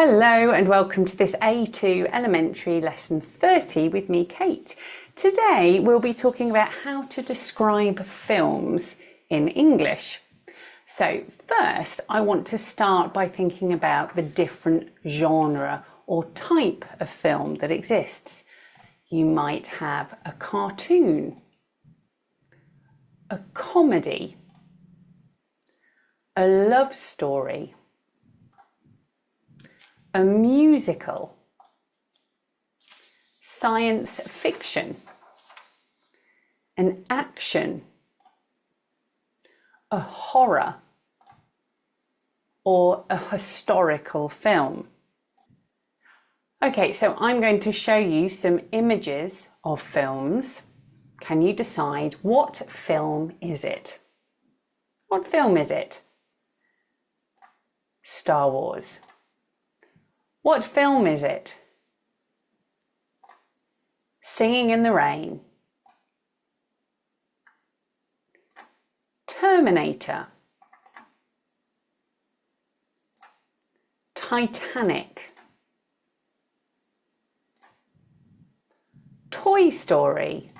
Hello and welcome to this A2 Elementary Lesson 30 with me, Kate. Today we'll be talking about how to describe films in English. So first I want to start by thinking about the different genre or type of film that exists. You might have a cartoon, a comedy, a love story, a musical, science fiction, an action, a horror, or a historical film. Okay, so I'm going to show you some images of films. Can you decide what film is it? What film is it? Star Wars. What film is it? Singing in the Rain. Terminator. Titanic. Toy Story.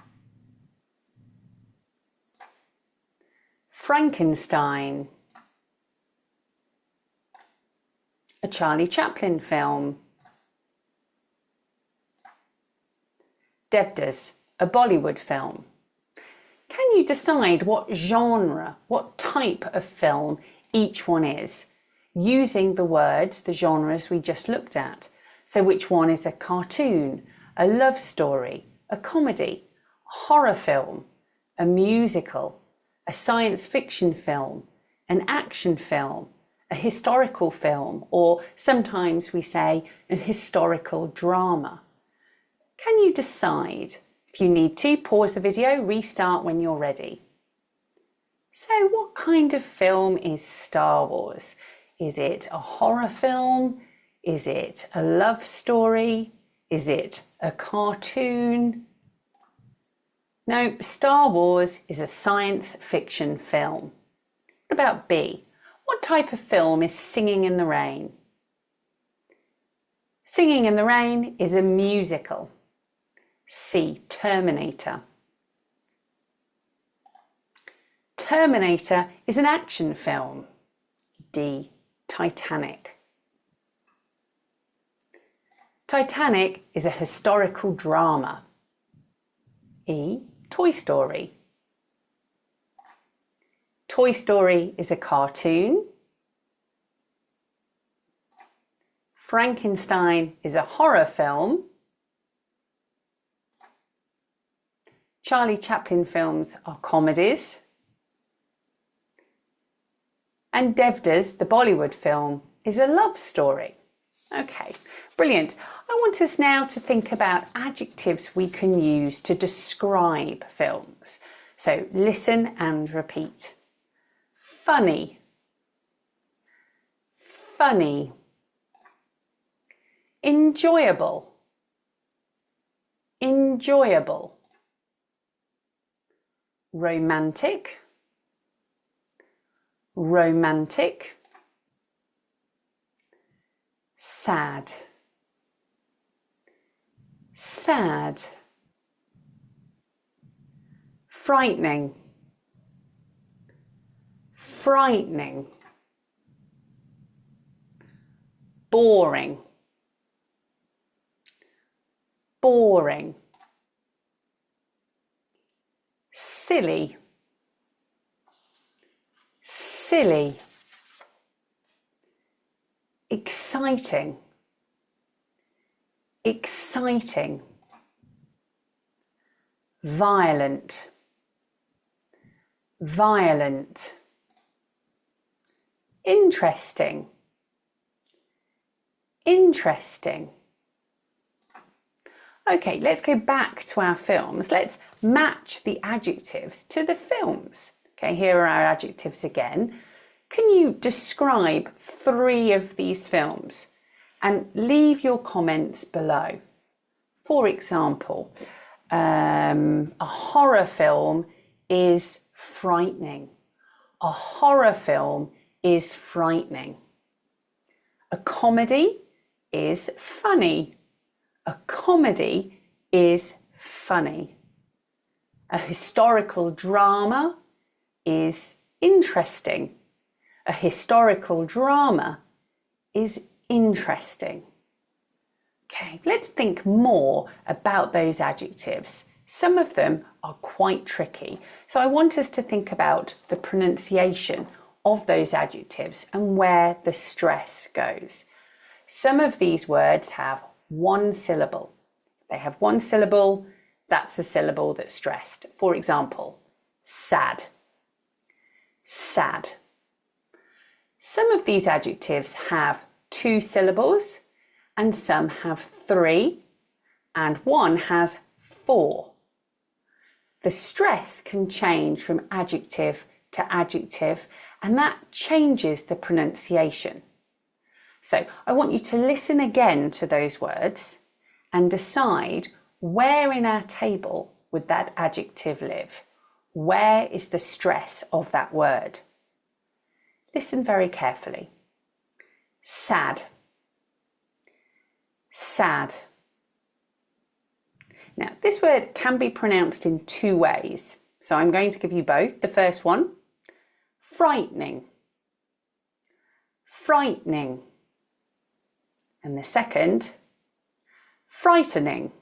Frankenstein. A Charlie Chaplin film. Devdas, a Bollywood film. Can you decide what genre, what type of film each one is, using the words, the genres we just looked at? So which one is a cartoon, a love story, a comedy, a horror film, a musical, a science fiction film, an action film, a historical film, or sometimes we say an historical drama? Can you decide? If you need to, pause the video, restart when you're ready. So what kind of film is Star Wars? Is it a horror film? Is it a love story? Is it a cartoon? No, Star Wars is a science fiction film. What about B? What type of film is Singing in the Rain? Singing in the Rain is a musical. C. Terminator. Terminator is an action film. D. Titanic. Titanic is a historical drama. E. Toy Story. Toy Story is a cartoon. Frankenstein is a horror film. Charlie Chaplin films are comedies. And Devdas, the Bollywood film, is a love story. Okay, brilliant. I want us now to think about adjectives we can use to describe films. So listen and repeat. Funny, funny. Enjoyable, enjoyable. Romantic, romantic. Sad, sad. Frightening, frightening. Boring, boring. Silly, silly. Exciting, exciting. Violent, violent. Interesting, interesting. Okay, let's go back to our films. Let's match the adjectives to the films. Okay, here are our adjectives again. Can you describe 3 of these films and leave your comments below? For example, a horror film is frightening. A horror film is frightening. A comedy is funny. A comedy is funny. A historical drama is interesting. A historical drama is interesting. Okay, let's think more about those adjectives. Some of them are quite tricky, so I want us to think about the pronunciation of those adjectives and where the stress goes. Some of these words have one syllable. They have one syllable, that's the syllable that's stressed. For example, sad. Sad. Some of these adjectives have two syllables, and some have three, and one has four. The stress can change from adjective to adjective, and that changes the pronunciation. So I want you to listen again to those words and decide where in our table would that adjective live? Where is the stress of that word? Listen very carefully. Sad. Sad. Now, this word can be pronounced in two ways. So I'm going to give you both. The first one, frightening. Frightening. And the second, frightening.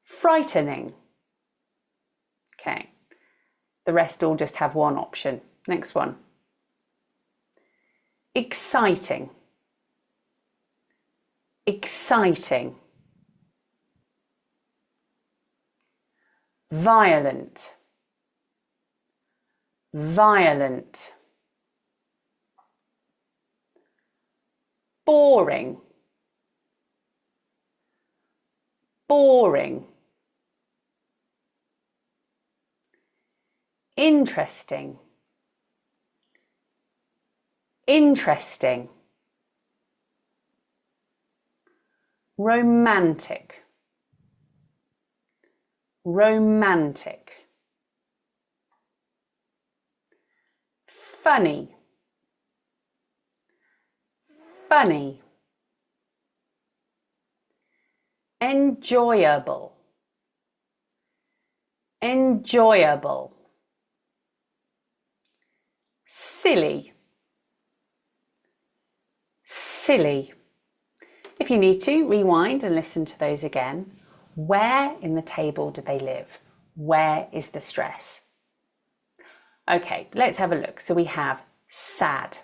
Frightening. Okay. The rest all just have one option. Next one. Exciting. Exciting. Violent. Violent. Boring. Boring. Interesting. Interesting. Romantic. Romantic. Funny. Funny. Enjoyable. Enjoyable. Silly. Silly. If you need to, rewind and listen to those again. Where in the table do they live? Where is the stress? Okay, let's have a look. So we have sad.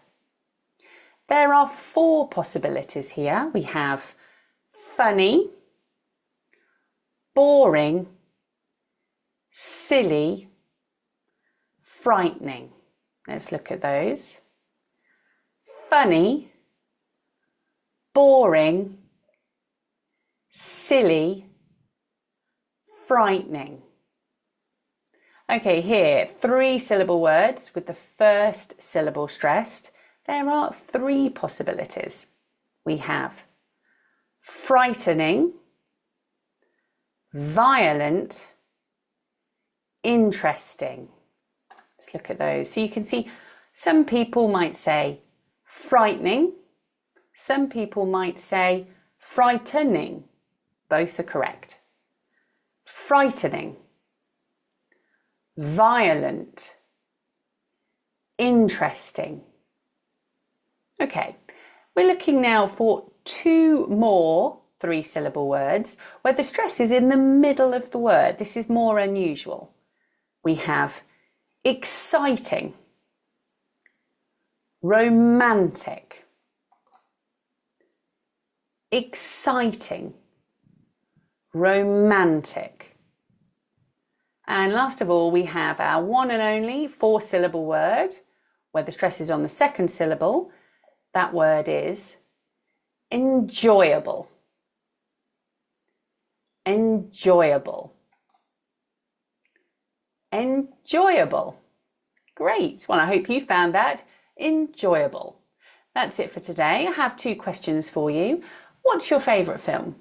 There are four possibilities here. We have funny, boring, silly, frightening. Let's look at those. Funny, boring, silly, frightening. Okay, here, three syllable words with the first syllable stressed. There are three possibilities. We have frightening, violent, interesting. Let's look at those. So you can see some people might say frightening, some people might say frightening. Both are correct. Frightening, violent, interesting. Okay, we're looking now for two more three-syllable words where the stress is in the middle of the word. This is more unusual. We have exciting, romantic, exciting, romantic. And last of all, we have our one and only four-syllable word where the stress is on the second syllable. That word is enjoyable. Enjoyable. Enjoyable. Great. Well, I hope you found that enjoyable. That's it for today. I have two questions for you. What's your favourite film?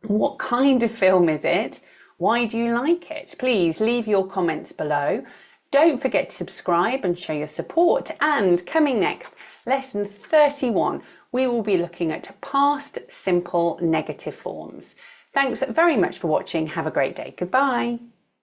What kind of film is it? Why do you like it? Please leave your comments below. Don't forget to subscribe and show your support. And coming next, lesson 31, we will be looking at past simple negative forms. Thanks very much for watching. Have a great day. Goodbye.